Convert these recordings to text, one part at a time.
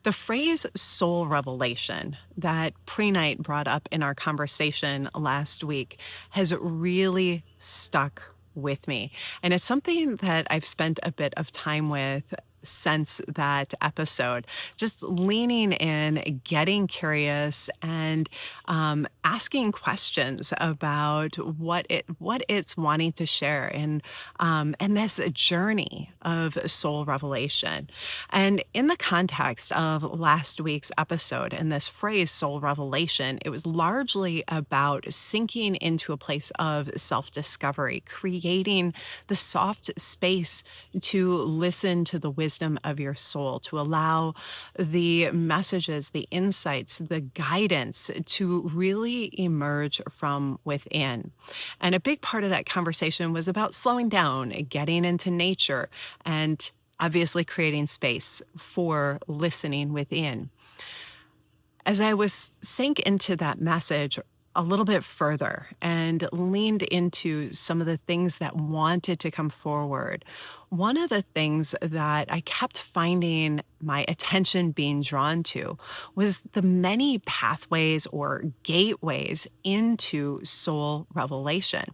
The phrase soul revelation that Pre-Night brought up in our conversation last week has really stuck with me. And it's something that I've spent a bit of time with since that episode, just leaning in, getting curious, and asking questions about what it's wanting to share, and this journey of soul revelation. And in the context of last week's episode and this phrase, soul revelation, it was largely about sinking into a place of self discovery, creating the soft space to listen to the wisdom of your soul, to allow the messages, the insights, the guidance to really emerge from within. And a big part of that conversation was about slowing down, getting into nature, and obviously creating space for listening within. As I was sank into that message a little bit further and leaned into some of the things that wanted to come forward, one of the things that I kept finding my attention being drawn to was the many pathways or gateways into soul revelation,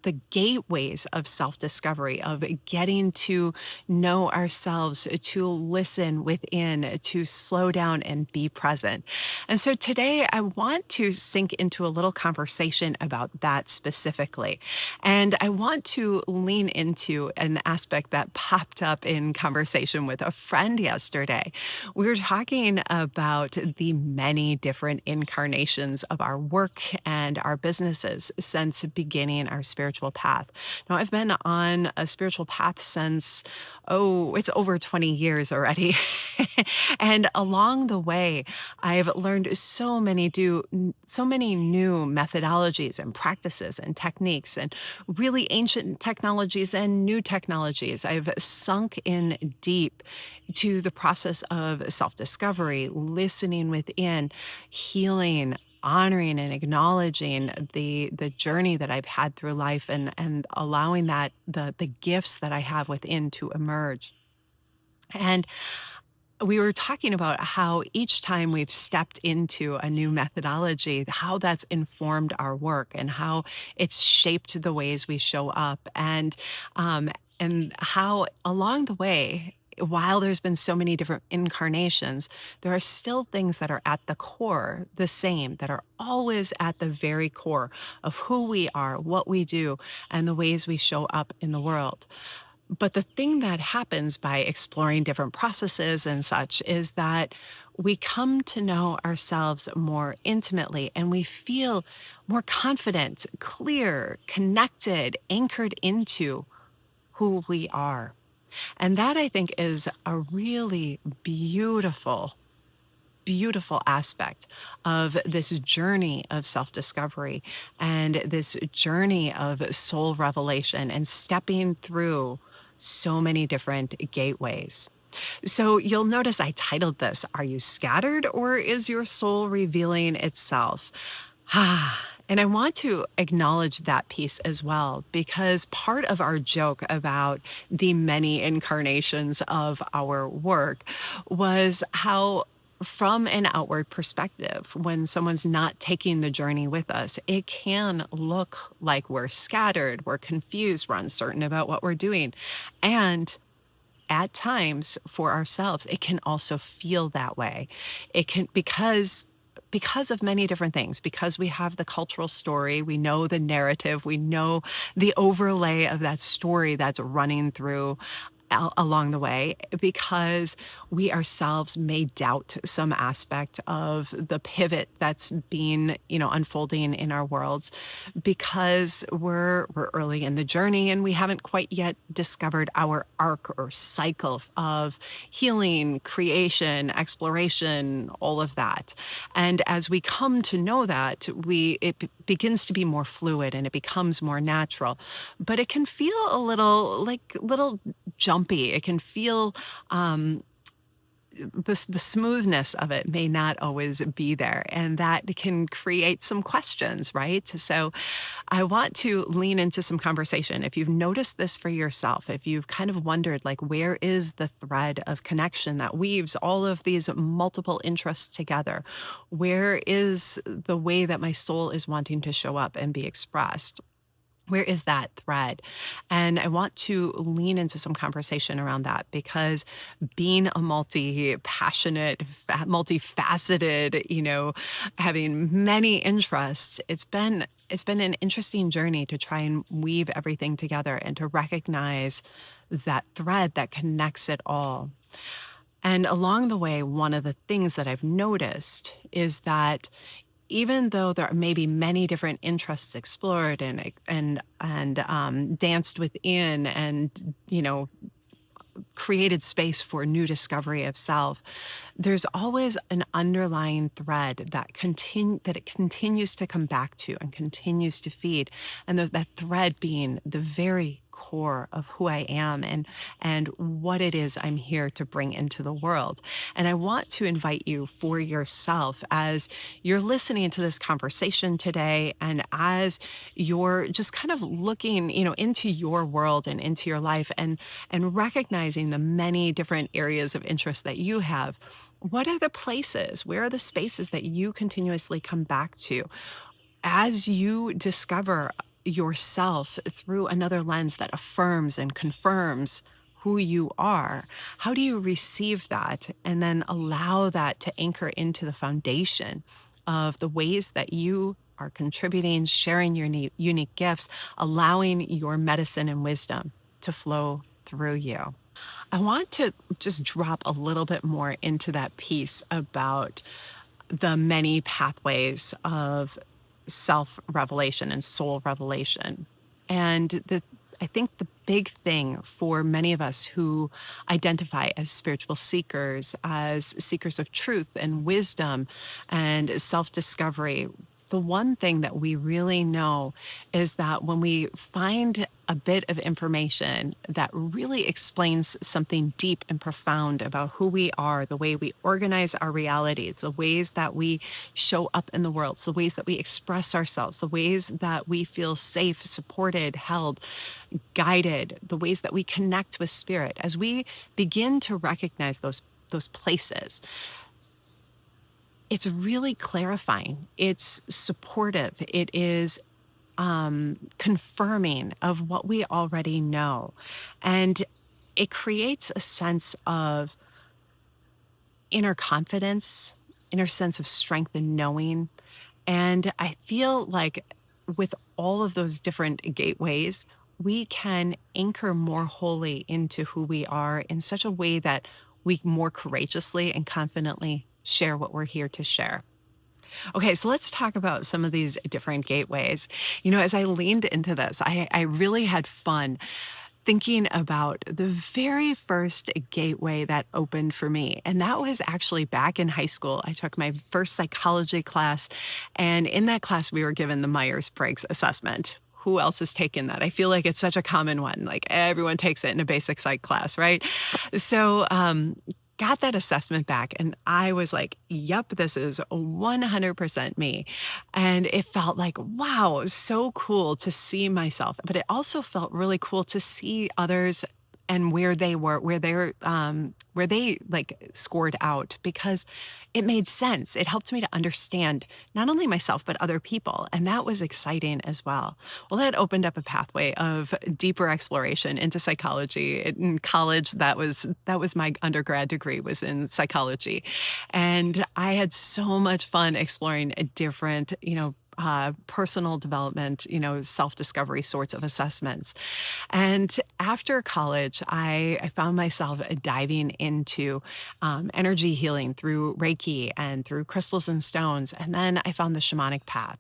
the gateways of self-discovery, of getting to know ourselves, to listen within, to slow down and be present. And so today I want to sink into a little conversation about that specifically. And I want to lean into an aspect that popped up in conversation with a friend yesterday. We were talking about the many different incarnations of our work and our businesses since beginning our spiritual path. Now, I've been on a spiritual path since, it's over 20 years already. And along the way, I've learned so many new methodologies and practices and techniques, and really ancient technologies and new technologies. I've sunk in deep to the process of self-discovery, listening within, healing, honoring and acknowledging the journey that I've had through life, and allowing that the gifts that I have within to emerge. And we were talking about how each time we've stepped into a new methodology, how that's informed our work and how it's shaped the ways we show up, and how along the way, while there's been so many different incarnations, there are still things that are at the core the same, that are always at the very core of who we are, what we do, and the ways we show up in the world. But the thing that happens by exploring different processes and such is that we come to know ourselves more intimately, and we feel more confident, clear, connected, anchored into who we are. And that, I think, is a really beautiful aspect of this journey of self-discovery and this journey of soul revelation and stepping through so many different gateways. So you'll notice I titled this, Are You Scattered, or Is Your Soul Revealing Itself? And I want to acknowledge that piece as well, because part of our joke about the many incarnations of our work was how, from an outward perspective, when someone's not taking the journey with us, it can look like we're scattered, we're confused, we're uncertain about what we're doing. And at times for ourselves, it can also feel that way. It can, because of many different things, because we have the cultural story, we know the narrative, we know the overlay of that story that's running through along the way, because we ourselves may doubt some aspect of the pivot that's been, unfolding in our worlds, because we're early in the journey and we haven't quite yet discovered our arc or cycle of healing, creation, exploration, all of that. And as we come to know that, it begins to be more fluid and it becomes more natural. But it can feel a little jumpy. It can feel the smoothness of it may not always be there, and that can create some questions, right? So I want to lean into some conversation. If you've noticed this for yourself, if you've kind of wondered, like, where is the thread of connection that weaves all of these multiple interests together? Where is the way that my soul is wanting to show up and be expressed? Where is that thread? And I want to lean into some conversation around that, because being a multi-passionate, multifaceted, having many interests, it's been an interesting journey to try and weave everything together and to recognize that thread that connects it all. And along the way, one of the things that I've noticed is that even though there may be many different interests explored and danced within, and created space for new discovery of self, there's always an underlying thread that it continues to come back to and continues to feed, and that thread being the very core of who I am and what it is I'm here to bring into the world. And I want to invite you for yourself, as you're listening to this conversation today, and as you're just kind of looking, into your world and into your life, and recognizing the many different areas of interest that you have. What are the places? Where are the spaces that you continuously come back to as you discover yourself through another lens that affirms and confirms who you are? How do you receive that and then allow that to anchor into the foundation of the ways that you are contributing, sharing your unique gifts, allowing your medicine and wisdom to flow through you? I want to just drop a little bit more into that piece about the many pathways of self-revelation and soul revelation. And I think the big thing for many of us who identify as spiritual seekers, as seekers of truth and wisdom and self-discovery, the one thing that we really know is that when we find a bit of information that really explains something deep and profound about who we are, the way we organize our realities, the ways that we show up in the world, the ways that we express ourselves, the ways that we feel safe, supported, held, guided, the ways that we connect with spirit, as we begin to recognize those places, it's really clarifying. It's supportive. It is confirming of what we already know. And it creates a sense of inner confidence, inner sense of strength and knowing. And I feel like with all of those different gateways, we can anchor more wholly into who we are in such a way that we more courageously and confidently share what we're here to share. Okay, so let's talk about some of these different gateways. As I leaned into this, I really had fun thinking about the very first gateway that opened for me. And that was actually back in high school. I took my first psychology class, and in that class, we were given the Myers-Briggs assessment. Who else has taken that? I feel like it's such a common one. Like, everyone takes it in a basic psych class, right? So, got that assessment back, and I was like, yep, this is 100% me. And it felt like, wow, so cool to see myself. But it also felt really cool to see others and where they like scored out, because it made sense. It helped me to understand not only myself, but other people. And that was exciting as well. Well, that opened up a pathway of deeper exploration into psychology. In college, that was my undergrad degree, was in psychology. And I had so much fun exploring a different, personal development, self-discovery sorts of assessments. And after college, I found myself diving into energy healing through Reiki and through crystals and stones. And then I found the shamanic path.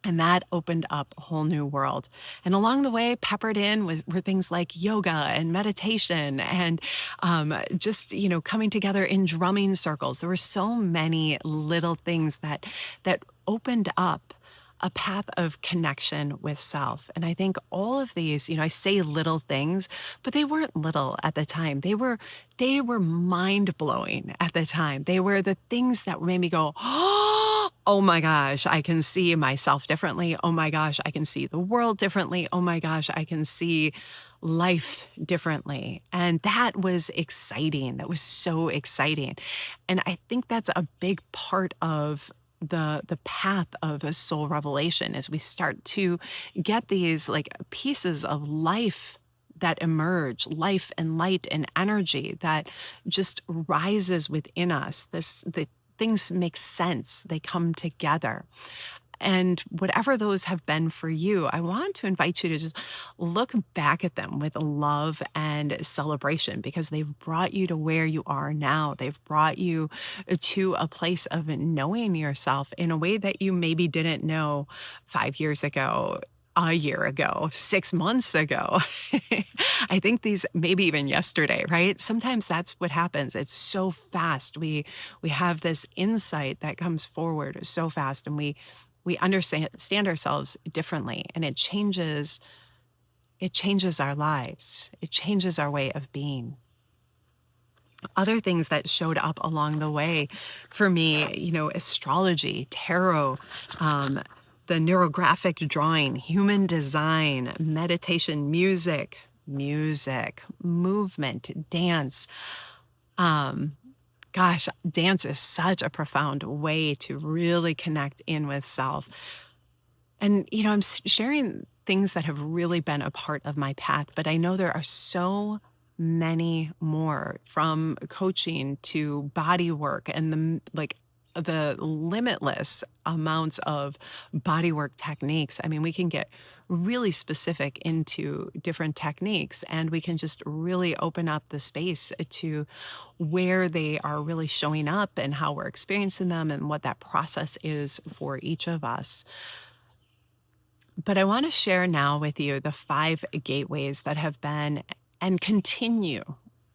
And that opened up a whole new world. And along the way, peppered in were things like yoga and meditation and just, coming together in drumming circles. There were so many little things that opened up a path of connection with self. And I think all of these, I say little things, but they weren't little at the time. They were mind-blowing at the time. They were the things that made me go, oh my gosh, I can see myself differently. Oh my gosh, I can see the world differently. Oh my gosh, I can see life differently. And that was exciting. That was so exciting. And I think that's a big part of the path of a soul revelation as we start to get these like pieces of life that emerge, life and light and energy that just rises within us. The things make sense. They come together. And whatever those have been for you, I want to invite you to just look back at them with love and celebration because they've brought you to where you are now. They've brought you to a place of knowing yourself in a way that you maybe didn't know 5 years ago, a year ago, 6 months ago. I think these maybe even yesterday, right? Sometimes that's what happens. It's so fast. We have this insight that comes forward so fast, and we understand ourselves differently, and it changes our lives. It changes our way of being. Other things that showed up along the way for me, astrology, tarot, the neurographic drawing, human design, meditation, music, movement, dance. Um, Gosh, dance is such a profound way to really connect in with self. And, I'm sharing things that have really been a part of my path, but I know there are so many more, from coaching to body work and the limitless amounts of body work techniques. I mean, we can get really specific into different techniques, and we can just really open up the space to where they are really showing up and how we're experiencing them and what that process is for each of us. But I want to share now with you the 5 gateways that have been and continue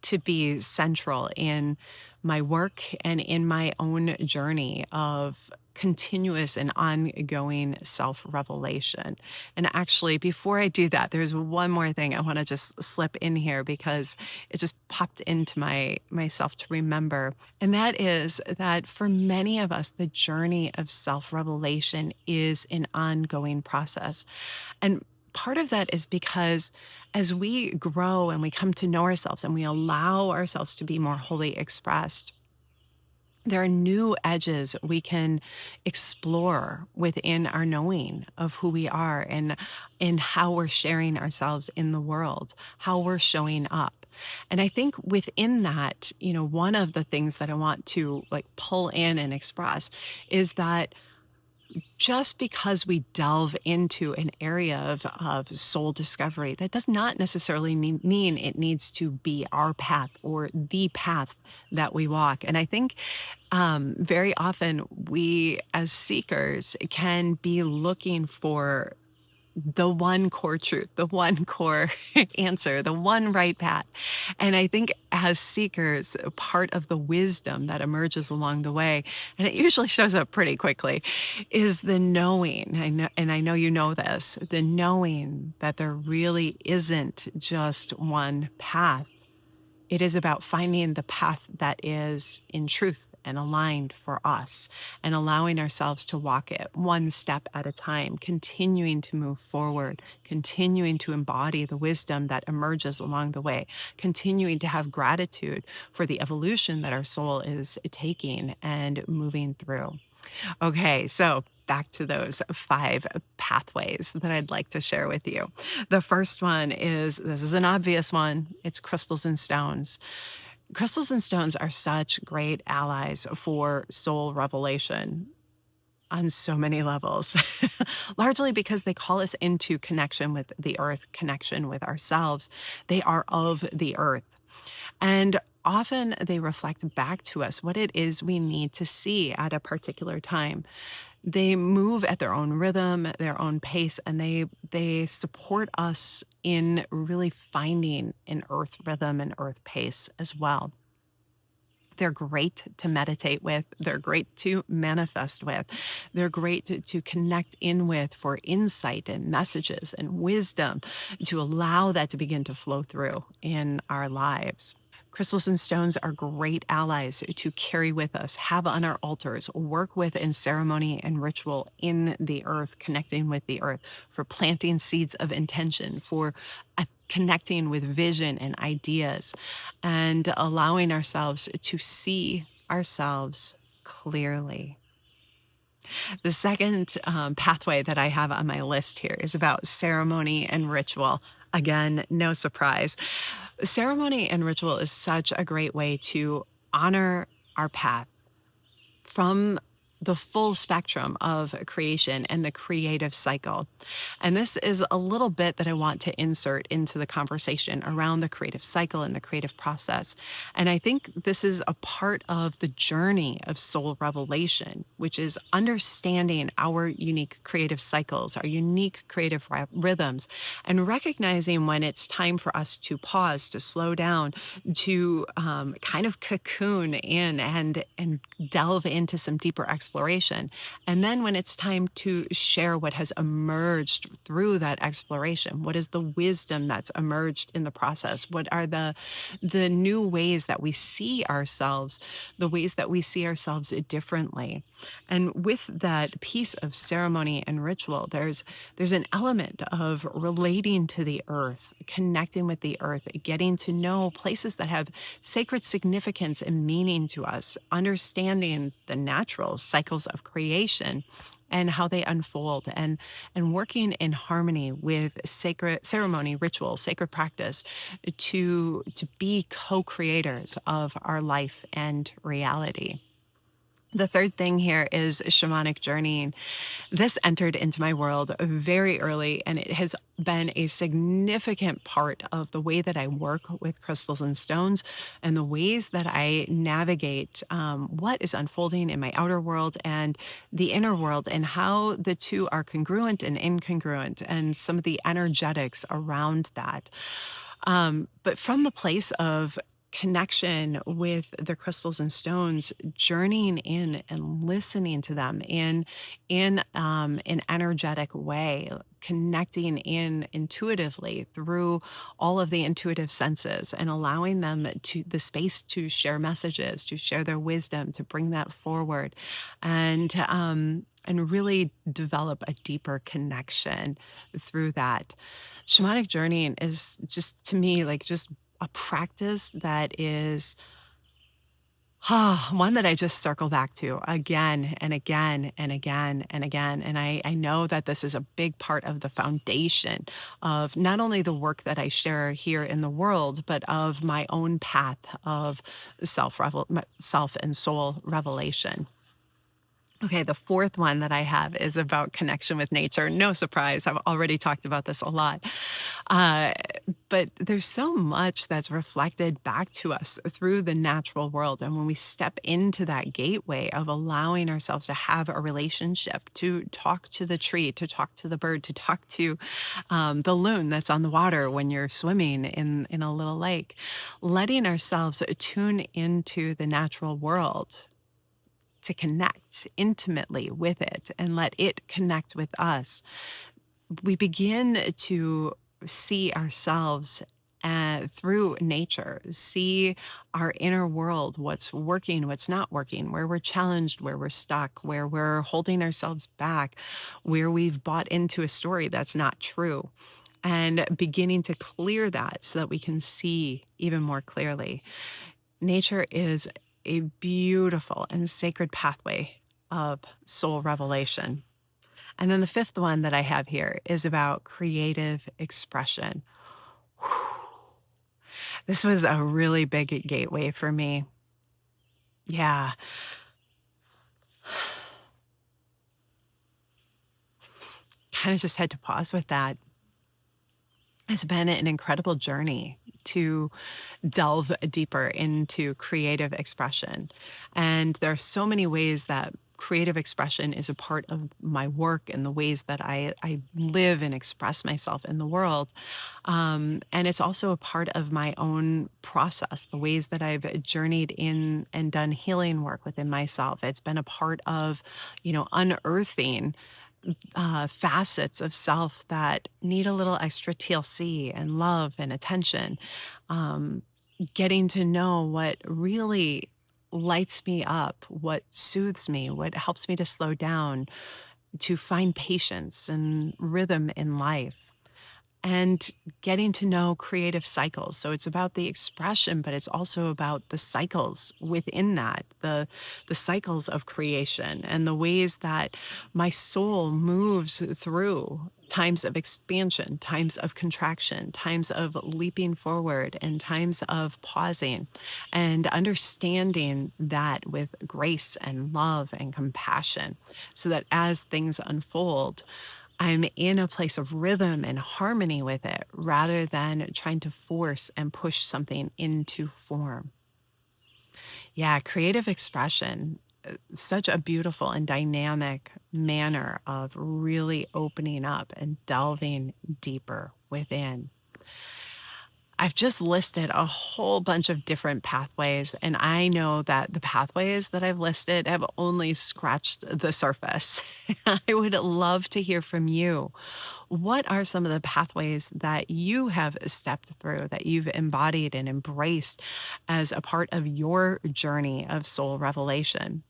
to be central in my work and in my own journey of continuous and ongoing self-revelation. And actually, before I do that, there's one more thing I want to just slip in here because it just popped into myself to remember. And that is that for many of us, the journey of self-revelation is an ongoing process. And part of that is because as we grow and we come to know ourselves and we allow ourselves to be more wholly expressed, there are new edges we can explore within our knowing of who we are and how we're sharing ourselves in the world, how we're showing up. And I think within that, one of the things that I want to pull in and express is that just because we delve into an area of soul discovery, that does not necessarily mean it needs to be our path or the path that we walk. And I think very often we as seekers can be looking for the one core truth, the one core answer, the one right path. And I think as seekers, part of the wisdom that emerges along the way, and it usually shows up pretty quickly, is the knowing. I know you know this, the knowing that there really isn't just one path. It is about finding the path that is in truth and aligned for us, and allowing ourselves to walk it one step at a time, continuing to move forward, continuing to embody the wisdom that emerges along the way, continuing to have gratitude for the evolution that our soul is taking and moving through. Okay, so back to those 5 pathways that I'd like to share with you. The first one this is an obvious one. It's crystals and stones. Crystals and stones are such great allies for soul revelation on so many levels, largely because they call us into connection with the earth, connection with ourselves. They are of the earth. And often they reflect back to us what it is we need to see at a particular time. They move at their own rhythm, their own pace, and they support us in really finding an earth rhythm and earth pace as well. They're great to meditate with. They're great to manifest with. They're great to connect in with for insight and messages and wisdom, to allow that to begin to flow through in our lives. Crystals and stones are great allies to carry with us, have on our altars, work with in ceremony and ritual in the earth, connecting with the earth, for planting seeds of intention, for connecting with vision and ideas, and allowing ourselves to see ourselves clearly. The second pathway that I have on my list here is about ceremony and ritual. Again, no surprise. Ceremony and ritual is such a great way to honor our path from the full spectrum of creation and the creative cycle. And this is a little bit that I want to insert into the conversation around the creative cycle and the creative process. And I think this is a part of the journey of soul revelation, which is understanding our unique creative cycles, our unique creative rhythms, and recognizing when it's time for us to pause, to slow down, to kind of cocoon in and delve into some deeper exploration. And then when it's time to share what has emerged through that exploration, what is the wisdom that's emerged in the process? What are the new ways that we see ourselves, the ways that we see ourselves differently? And with that piece of ceremony and ritual, there's an element of relating to the earth, connecting with the earth, getting to know places that have sacred significance and meaning to us, understanding the natural cycles of creation and how they unfold, and working in harmony with sacred ceremony, ritual, sacred practice to be co-creators of our life and reality. The third thing here is shamanic journeying. This entered into my world very early, and it has been a significant part of the way that I work with crystals and stones and the ways that I navigate what is unfolding in my outer world and the inner world, and how the two are congruent and incongruent, and some of the energetics around that. But from the place of connection with the crystals and stones, journeying in and listening to them in an energetic way, connecting in intuitively through all of the intuitive senses, and allowing them to the space to share messages, to share their wisdom, to bring that forward, and really develop a deeper connection through that. Shamanic journeying is just, to me, like just a practice that is one that I just circle back to again and again and again and again. And I know that this is a big part of the foundation of not only the work that I share here in the world, but of my own path of self and soul revelation. Okay, the fourth one that I have is about connection with nature. No surprise, I've already talked about this a lot. But there's so much that's reflected back to us through the natural world. And when we step into that gateway of allowing ourselves to have a relationship, to talk to the tree, to talk to the bird, to talk to the loon that's on the water when you're swimming in a little lake, letting ourselves tune into the natural world, to connect intimately with it and let it connect with us, we begin to see ourselves through nature, see our inner world, what's working, what's not working, where we're challenged, where we're stuck, where we're holding ourselves back, where we've bought into a story that's not true, and beginning to clear that so that we can see even more clearly. Nature is a beautiful and sacred pathway of soul revelation. And then the fifth one that I have here is about creative expression. This was a really big gateway for me. Yeah. Kind of just had to pause with that. It's been an incredible journey to delve deeper into creative expression. And there are so many ways that creative expression is a part of my work and the ways that I live and express myself in the world. And it's also a part of my own process, the ways that I've journeyed in and done healing work within myself. It's been a part of, unearthing facets of self that need a little extra TLC and love and attention. Um, Getting to know what really lights me up, what soothes me, what helps me to slow down, to find patience and rhythm in life, and getting to know creative cycles. So it's about the expression, but it's also about the cycles within that, the cycles of creation and the ways that my soul moves through times of expansion, times of contraction, times of leaping forward, and times of pausing, and understanding that with grace and love and compassion, so that as things unfold, I'm in a place of rhythm and harmony with it rather than trying to force and push something into form. Yeah, creative expression, such a beautiful and dynamic manner of really opening up and delving deeper within. I've just listed a whole bunch of different pathways, and I know that the pathways that I've listed have only scratched the surface. I would love to hear from you. What are some of the pathways that you have stepped through, that you've embodied and embraced as a part of your journey of soul revelation?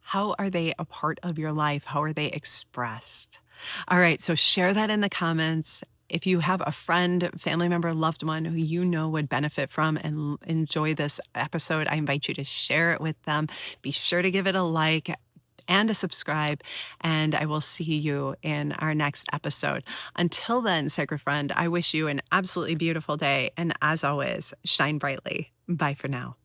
How are they a part of your life? How are they expressed? All right, so share that in the comments. If you have a friend, family member, loved one who you know would benefit from and enjoy this episode, I invite you to share it with them. Be sure to give it a like and a subscribe, and I will see you in our next episode. Until then, sacred friend, I wish you an absolutely beautiful day. And as always, shine brightly. Bye for now.